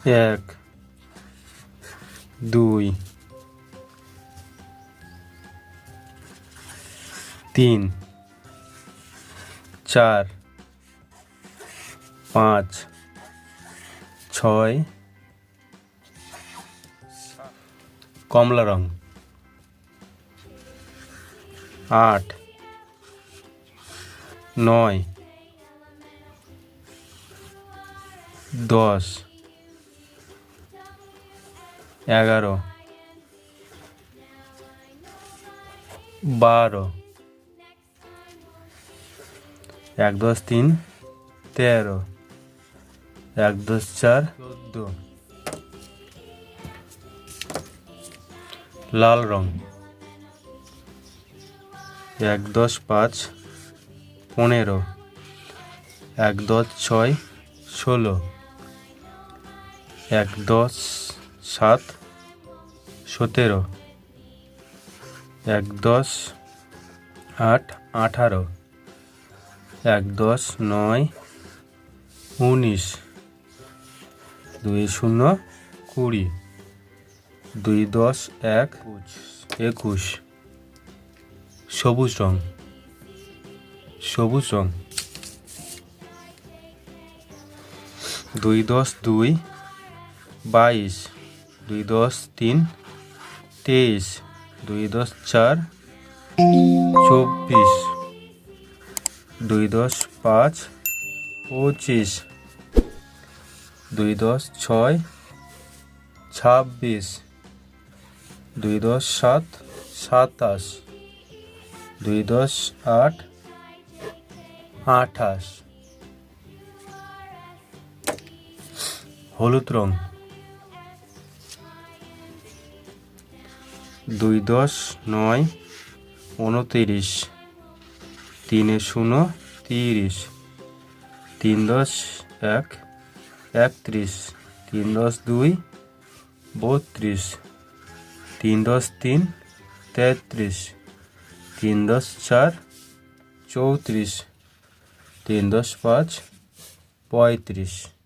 এক, দুই, তিন, চার, পাঁচ, ছয়, কমলা রং। আট, নয়, দশ, 11, 12, 1 10 3 13, 1 10 4 14, লাল রং। 1 10 5 15, 1 10 6 16, 1 10 7 17, 1 10 8 18, 1 10 9 19, 2 0 20, 2 10 1 21, সবুজ রং। সবুজ রং। 2 10 2 22, 2 10 3 23, 2 10 4 24, 2 10 5 25, 2 10 6 26, 2 10 7 27, 2 10 8 28, হলুদ রং। 2 10 9 29, 3 0 30, 3 10 1 31, 3 10 2 32, 3 10 3 33, 3 10 4 34, 3 10 5 35।